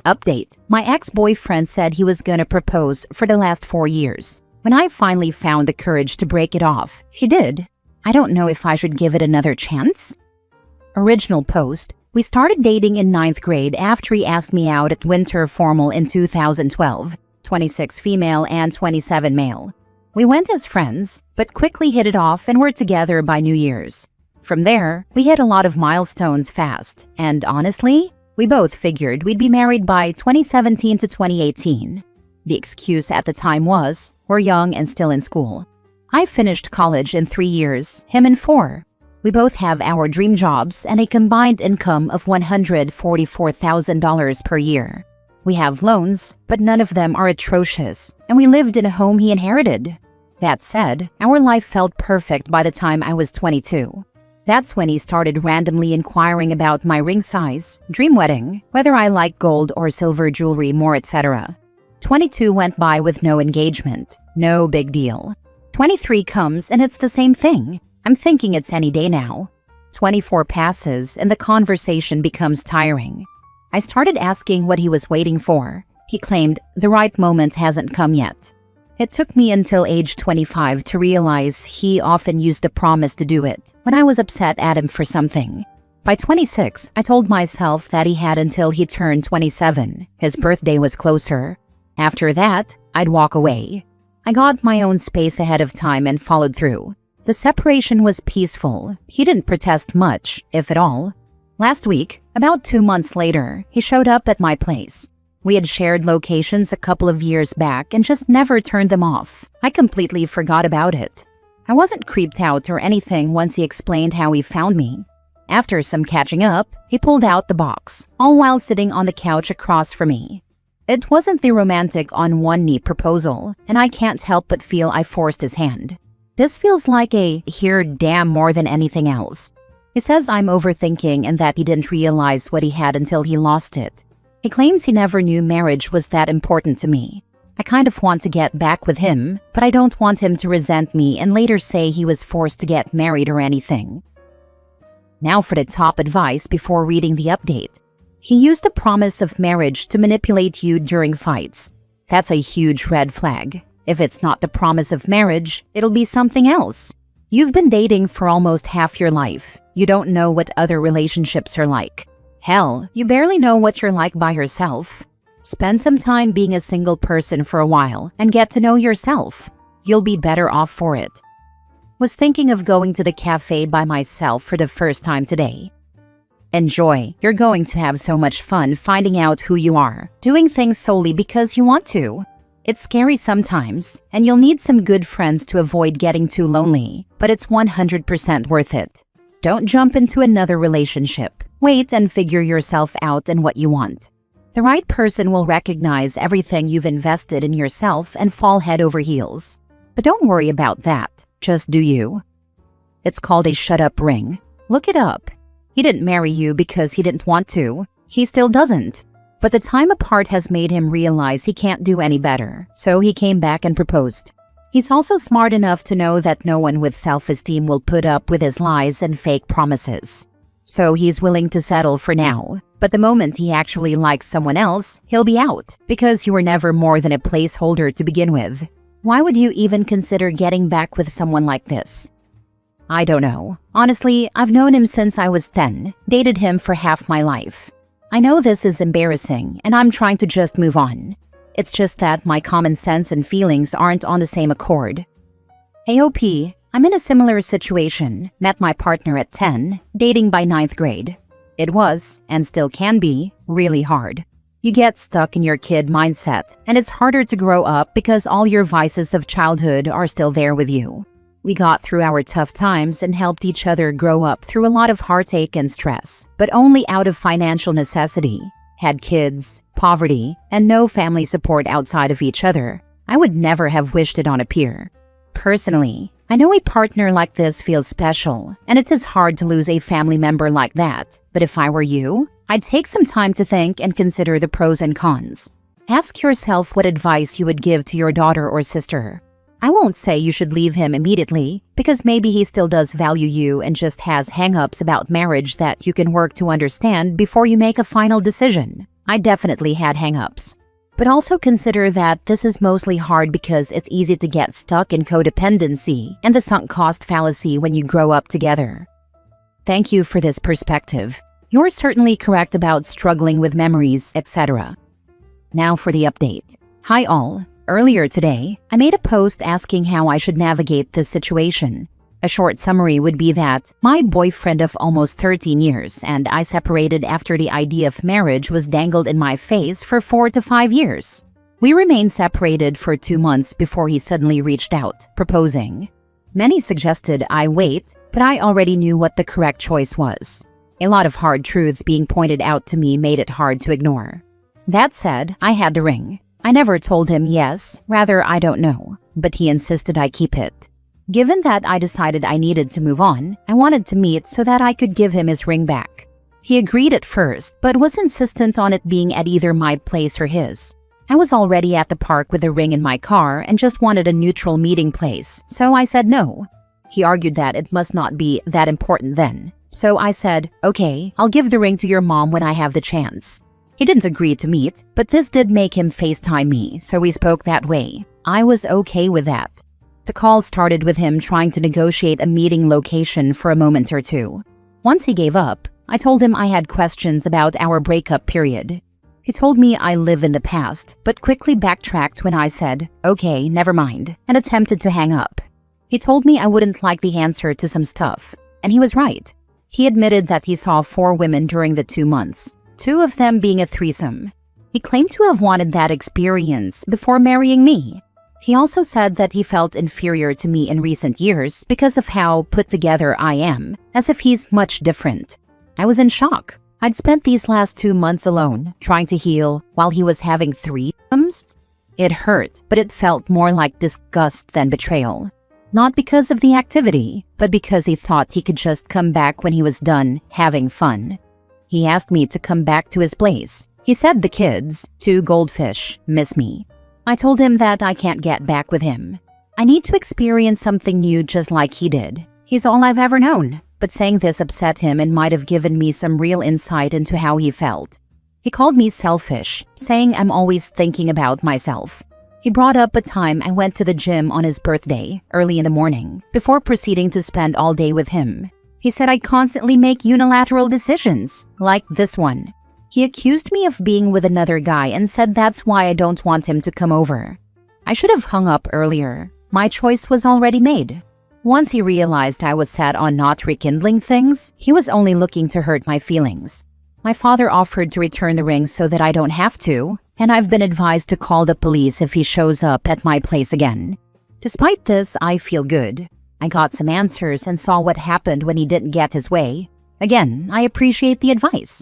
Update: my ex-boyfriend said he was gonna propose for the last 4 years. When I finally found the courage to break it off, he did. I don't know if I should give it another chance. Original post: we started dating in 9th grade after he asked me out at Winter Formal in 2012, 26 female and 27 male. We went as friends, but quickly hit it off and were together by New Year's. From there, we hit a lot of milestones fast, and honestly, we both figured we'd be married by 2017 to 2018. The excuse at the time was, we're young and still in school. I finished college in 3 years, him in 4. We both have our dream jobs and a combined income of $144,000 per year. We have loans, but none of them are atrocious, and we lived in a home he inherited. That said, our life felt perfect by the time I was 22. That's when he started randomly inquiring about my ring size, dream wedding, whether I like gold or silver jewelry more, etc. 22 went by with no engagement. No big deal. 23 comes and it's the same thing. I'm thinking it's any day now. 24 passes and the conversation becomes tiring. I started asking what he was waiting for. He claimed the right moment hasn't come yet. It took me until age 25 to realize he often used the promise to do it when I was upset at him for something. By 26, I told myself that he had until he turned 27. His birthday was closer. After that, I'd walk away. I got my own space ahead of time and followed through. The separation was peaceful. He didn't protest much, if at all. Last week, about 2 months later, he showed up at my place. We had shared locations a couple of years back and just never turned them off. I completely forgot about it. I wasn't creeped out or anything once he explained how he found me. After some catching up, he pulled out the box, all while sitting on the couch across from me. It wasn't the romantic on one knee proposal, and I can't help but feel I forced his hand. This feels like a "here damn" more than anything else. He says I'm overthinking and that he didn't realize what he had until he lost it. He claims he never knew marriage was that important to me. I kind of want to get back with him, but I don't want him to resent me and later say he was forced to get married or anything. Now for the top advice before reading the update. He used the promise of marriage to manipulate you during fights. That's a huge red flag. If it's not the promise of marriage, it'll be something else. You've been dating for almost half your life. You don't know what other relationships are like. Hell, you barely know what you're like by yourself. Spend some time being a single person for a while and get to know yourself. You'll be better off for it. Was thinking of going to the cafe by myself for the first time today. Enjoy. You're going to have so much fun finding out who you are, doing things solely because you want to. It's scary sometimes, and you'll need some good friends to avoid getting too lonely, but it's 100% worth it. Don't jump into another relationship. Wait and figure yourself out and what you want. The right person will recognize everything you've invested in yourself and fall head over heels. But don't worry about that. Just do you. It's called a shut-up ring. Look it up. He didn't marry you because he didn't want to. He still doesn't. But the time apart has made him realize he can't do any better, so he came back and proposed. He's also smart enough to know that no one with self-esteem will put up with his lies and fake promises. So he's willing to settle for now. But the moment he actually likes someone else, he'll be out, because you were never more than a placeholder to begin with. Why would you even consider getting back with someone like this? I don't know. Honestly, I've known him since I was 10, dated him for half my life. I know this is embarrassing, and I'm trying to just move on. It's just that my common sense and feelings aren't on the same accord. AOP, I'm in a similar situation. Met my partner at 10, dating by 9th grade. It was, and still can be, really hard. You get stuck in your kid mindset, and it's harder to grow up because all your vices of childhood are still there with you. We got through our tough times and helped each other grow up through a lot of heartache and stress, but only out of financial necessity. Had kids, poverty, and no family support outside of each other. I would never have wished it on a peer. Personally, I know a partner like this feels special, and it is hard to lose a family member like that. But if I were you, I'd take some time to think and consider the pros and cons. Ask yourself what advice you would give to your daughter or sister. I won't say you should leave him immediately, because maybe he still does value you and just has hang-ups about marriage that you can work to understand before you make a final decision. I definitely had hang-ups. But also consider that this is mostly hard because it's easy to get stuck in codependency and the sunk cost fallacy when you grow up together. Thank you for this perspective. You're certainly correct about struggling with memories, etc. Now for the update. Hi all. Earlier today, I made a post asking how I should navigate this situation. A short summary would be that my boyfriend of almost 13 years and I separated after the idea of marriage was dangled in my face for 4 to 5 years. We remained separated for 2 months before he suddenly reached out, proposing. Many suggested I wait, but I already knew what the correct choice was. A lot of hard truths being pointed out to me made it hard to ignore. That said, I had the ring. I never told him yes, rather I don't know, but he insisted I keep it. Given that I decided I needed to move on, I wanted to meet so that I could give him his ring back. He agreed at first, but was insistent on it being at either my place or his. I was already at the park with the ring in my car and just wanted a neutral meeting place, so I said no. He argued that it must not be that important then. So I said, okay, I'll give the ring to your mom when I have the chance. He didn't agree to meet, but this did make him FaceTime me, so we spoke that way. I was okay with that. The call started with him trying to negotiate a meeting location for a moment or two. Once he gave up, I told him I had questions about our breakup period. He told me I live in the past, but quickly backtracked when I said, okay, never mind, and attempted to hang up. He told me I wouldn't like the answer to some stuff, and he was right. He admitted that he saw 4 women during the 2 months. 2 of them being a threesome. He claimed to have wanted that experience before marrying me. He also said that he felt inferior to me in recent years because of how put together I am, as if he's much different. I was in shock. I'd spent these last 2 months alone, trying to heal, while he was having threesomes. It hurt, but it felt more like disgust than betrayal. Not because of the activity, but because he thought he could just come back when he was done having fun. He asked me to come back to his place. He said the kids, 2 goldfish, miss me. I told him that I can't get back with him. I need to experience something new just like he did. He's all I've ever known. But saying this upset him and might have given me some real insight into how he felt. He called me selfish, saying I'm always thinking about myself. He brought up a time I went to the gym on his birthday, early in the morning, before proceeding to spend all day with him. He said I constantly make unilateral decisions, like this one. He accused me of being with another guy and said that's why I don't want him to come over. I should have hung up earlier. My choice was already made. Once he realized I was set on not rekindling things, he was only looking to hurt my feelings. My father offered to return the ring so that I don't have to, and I've been advised to call the police if he shows up at my place again. Despite this, I feel good. I got some answers and saw what happened when he didn't get his way. Again, I appreciate the advice.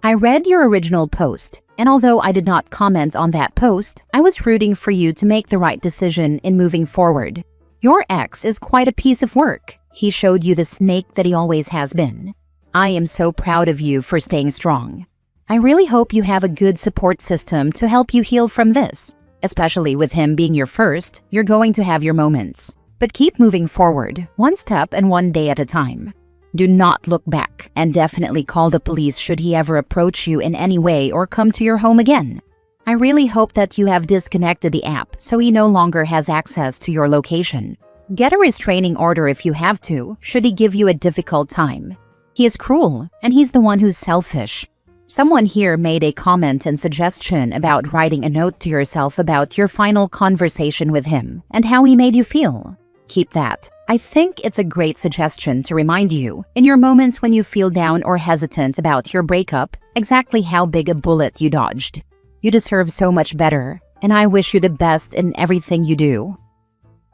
I read your original post, and although I did not comment on that post, I was rooting for you to make the right decision in moving forward. Your ex is quite a piece of work. He showed you the snake that he always has been. I am so proud of you for staying strong. I really hope you have a good support system to help you heal from this. Especially with him being your first, you're going to have your moments. But keep moving forward, one step and one day at a time. Do not look back, and definitely call the police should he ever approach you in any way or come to your home again. I really hope that you have disconnected the app so he no longer has access to your location. Get a restraining order if you have to, should he give you a difficult time. He is cruel, and he's the one who's selfish. Someone here made a comment and suggestion about writing a note to yourself about your final conversation with him and how he made you feel. Keep that. I think it's a great suggestion to remind you, in your moments when you feel down or hesitant about your breakup, exactly how big a bullet you dodged. You deserve so much better, and I wish you the best in everything you do.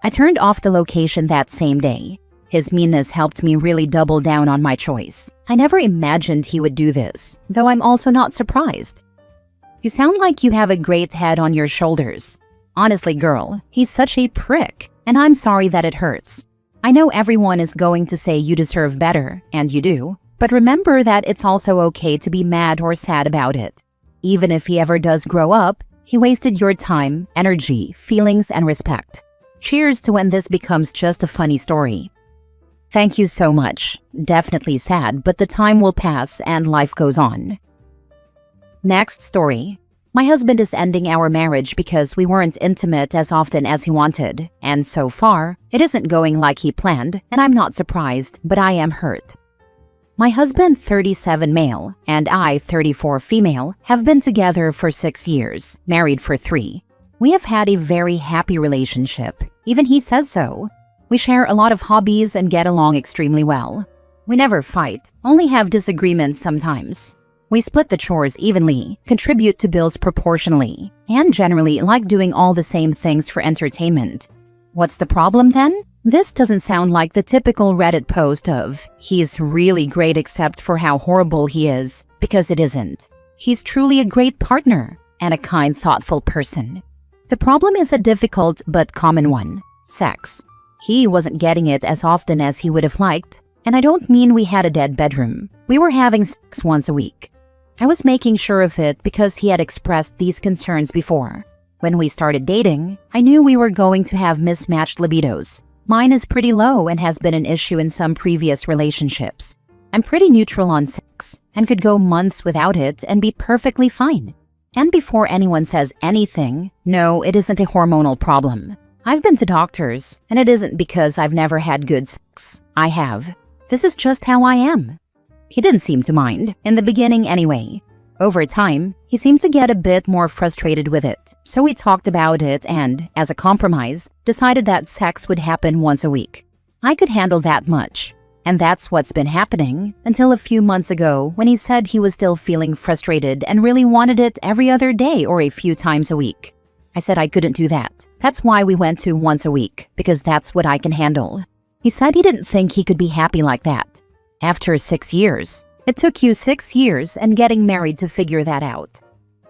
I turned off the location that same day. His meanness helped me really double down on my choice. I never imagined he would do this, though I'm also not surprised. You sound like you have a great head on your shoulders. Honestly, girl, he's such a prick, and I'm sorry that it hurts. I know everyone is going to say you deserve better, and you do, but remember that it's also okay to be mad or sad about it. Even if he ever does grow up, he wasted your time, energy, feelings, and respect. Cheers to when this becomes just a funny story. Thank you so much. Definitely sad, but the time will pass and life goes on. Next story. My husband is ending our marriage because we weren't intimate as often as he wanted, and so far, it isn't going like he planned, and I'm not surprised, but I am hurt. My husband, 37 male, and I, 34 female, have been together for 6 years, married for 3. We have had a very happy relationship. Even he says so. We share a lot of hobbies and get along extremely well. We never fight, only have disagreements sometimes. We split the chores evenly, contribute to bills proportionally, and generally like doing all the same things for entertainment. What's the problem then? This doesn't sound like the typical Reddit post of, "He's really great except for how horrible he is," because it isn't. He's truly a great partner and a kind, thoughtful person. The problem is a difficult but common one: sex. He wasn't getting it as often as he would have liked, and I don't mean we had a dead bedroom. We were having sex once a week. I was making sure of it because he had expressed these concerns before. When we started dating, I knew we were going to have mismatched libidos. Mine is pretty low and has been an issue in some previous relationships. I'm pretty neutral on sex and could go months without it and be perfectly fine. And before anyone says anything, no, it isn't a hormonal problem. I've been to doctors, and it isn't because I've never had good sex. I have. This is just how I am. He didn't seem to mind, in the beginning anyway. Over time, he seemed to get a bit more frustrated with it, so we talked about it and, as a compromise, decided that sex would happen once a week. I could handle that much. And that's what's been happening until a few months ago when he said he was still feeling frustrated and really wanted it every other day or a few times a week. I said I couldn't do that. That's why we went to once a week, because that's what I can handle. He said he didn't think he could be happy like that. After 6 years. It took you 6 years and getting married to figure that out.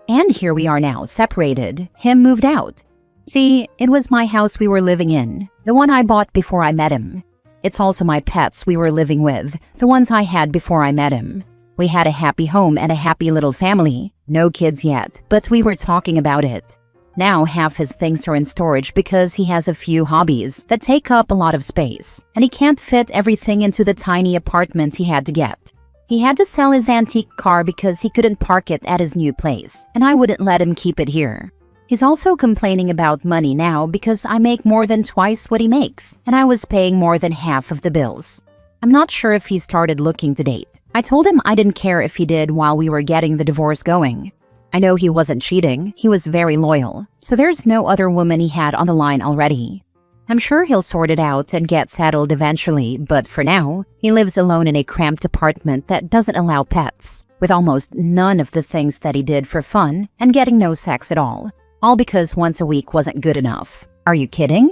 And here we are now, separated. Him moved out. See, it was my house we were living in, the one I bought before I met him. It's also my pets we were living with, the ones I had before I met him. We had a happy home and a happy little family. No kids yet, but we were talking about it. Now half his things are in storage because he has a few hobbies that take up a lot of space, and he can't fit everything into the tiny apartment he had to get. He had to sell his antique car because he couldn't park it at his new place, and I wouldn't let him keep it here. He's also complaining about money now because I make more than twice what he makes, and I was paying more than half of the bills. I'm not sure if he started looking to date. I told him I didn't care if he did while we were getting the divorce going. I know he wasn't cheating, he was very loyal, so there's no other woman he had on the line already. I'm sure he'll sort it out and get settled eventually, but for now, he lives alone in a cramped apartment that doesn't allow pets, with almost none of the things that he did for fun and getting no sex at all because once a week wasn't good enough. Are you kidding?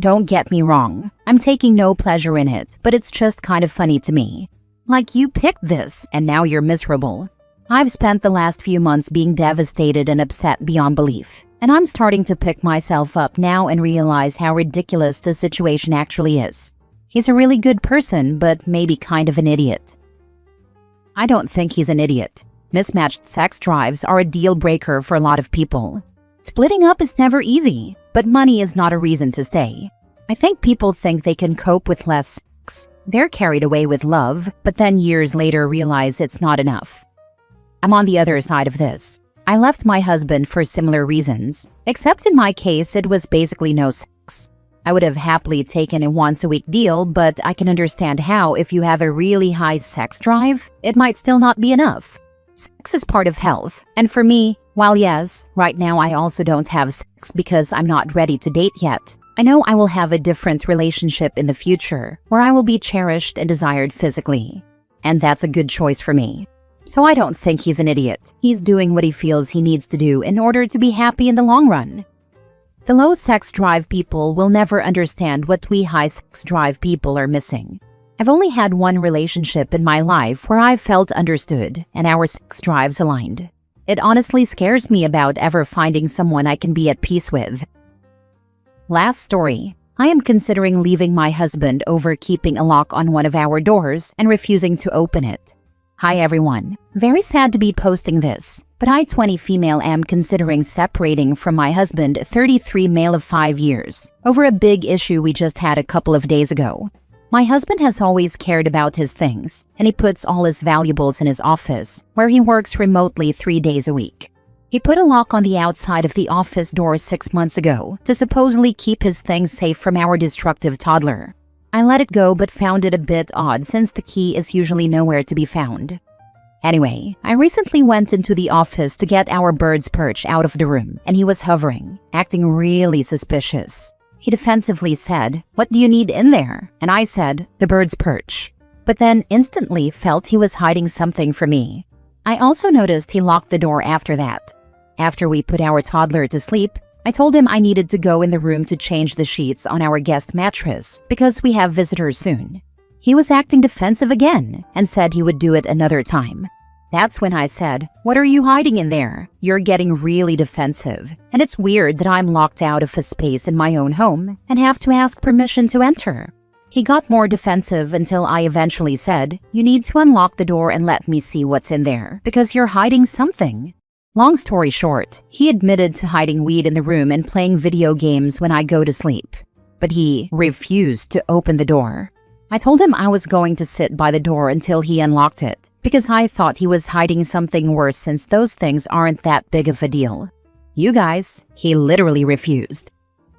Don't get me wrong, I'm taking no pleasure in it, but it's just kind of funny to me. Like, you picked this, and now you're miserable. I've spent the last few months being devastated and upset beyond belief, and I'm starting to pick myself up now and realize how ridiculous the situation actually is. He's a really good person, but maybe kind of an idiot. I don't think he's an idiot. Mismatched sex drives are a deal breaker for a lot of people. Splitting up is never easy, but money is not a reason to stay. I think people think they can cope with less sex. They're carried away with love, but then years later realize it's not enough. I'm on the other side of this. I left my husband for similar reasons, except in my case it was basically no sex. I would have happily taken a once-a-week deal, but I can understand how if you have a really high sex drive, it might still not be enough. Sex is part of health, and for me, while yes, right now I also don't have sex because I'm not ready to date yet, I know I will have a different relationship in the future where I will be cherished and desired physically. And that's a good choice for me. So I don't think he's an idiot. He's doing what he feels he needs to do in order to be happy in the long run. The low sex drive people will never understand what we high sex drive people are missing. I've only had one relationship in my life where I felt understood and our sex drives aligned. It honestly scares me about ever finding someone I can be at peace with. Last story. I am considering leaving my husband over keeping a lock on one of our doors and refusing to open it. Hi everyone. Very sad to be posting this, but I, 20 female, am considering separating from my husband, 33 male of 5 years, over a big issue we just had a couple of days ago. My husband has always cared about his things, and he puts all his valuables in his office, where he works remotely 3 days a week. He put a lock on the outside of the office door 6 months ago to supposedly keep his things safe from our destructive toddler. I let it go but found it a bit odd since the key is usually nowhere to be found. Anyway, I recently went into the office to get our bird's perch out of the room, and he was hovering, acting really suspicious. He defensively said, "What do you need in there?" And I said, "The bird's perch." But then instantly felt he was hiding something from me. I also noticed he locked the door after that. After we put our toddler to sleep, I told him I needed to go in the room to change the sheets on our guest mattress because we have visitors soon. He was acting defensive again and said he would do it another time. That's when I said, "What are you hiding in there? You're getting really defensive, and it's weird that I'm locked out of a space in my own home and have to ask permission to enter." He got more defensive until I eventually said, "You need to unlock the door and let me see what's in there, because you're hiding something." Long story short, he admitted to hiding weed in the room and playing video games when I go to sleep. But he refused to open the door. I told him I was going to sit by the door until he unlocked it, because I thought he was hiding something worse since those things aren't that big of a deal. You guys, he literally refused.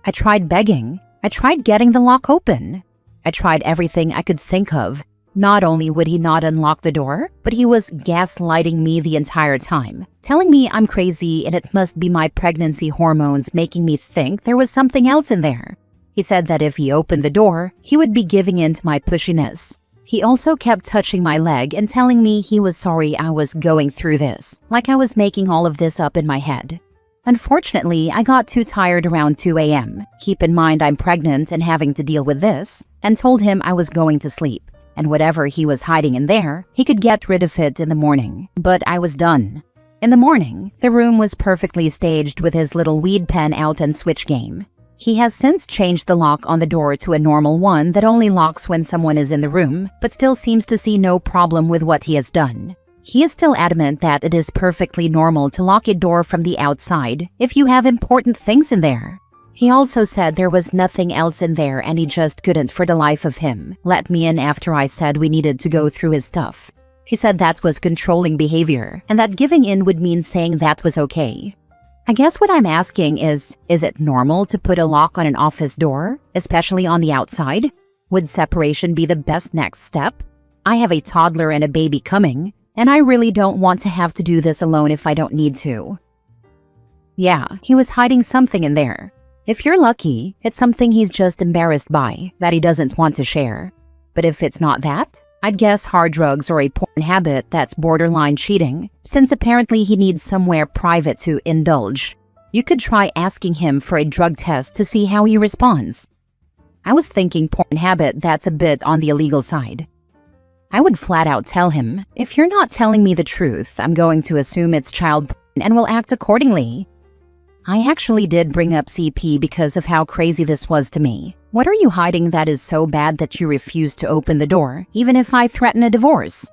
I tried begging. I tried getting the lock open. I tried everything I could think of. Not only would he not unlock the door, but he was gaslighting me the entire time, telling me I'm crazy and it must be my pregnancy hormones making me think there was something else in there. He said that if he opened the door, he would be giving in to my pushiness. He also kept touching my leg and telling me he was sorry I was going through this, like I was making all of this up in my head. Unfortunately, I got too tired around 2 a.m. Keep in mind I'm pregnant and having to deal with this, and told him I was going to sleep, and whatever he was hiding in there, he could get rid of it in the morning. But I was done. In the morning, the room was perfectly staged with his little weed pen out and switch game. He has since changed the lock on the door to a normal one that only locks when someone is in the room, but still seems to see no problem with what he has done. He is still adamant that it is perfectly normal to lock a door from the outside if you have important things in there. He also said there was nothing else in there and he just couldn't for the life of him let me in after I said we needed to go through his stuff. He said that was controlling behavior and that giving in would mean saying that was okay. I guess what I'm asking is it normal to put a lock on an office door, especially on the outside? Would separation be the best next step? I have a toddler and a baby coming, and I really don't want to have to do this alone if I don't need to. Yeah, he was hiding something in there. If you're lucky, it's something he's just embarrassed by, that he doesn't want to share. But if it's not that, I'd guess hard drugs or a porn habit that's borderline cheating, since apparently he needs somewhere private to indulge. You could try asking him for a drug test to see how he responds. I was thinking porn habit, that's a bit on the illegal side. I would flat out tell him, if you're not telling me the truth, I'm going to assume it's child porn and will act accordingly. I actually did bring up CP because of how crazy this was to me. What are you hiding that is so bad that you refuse to open the door, even if I threaten a divorce?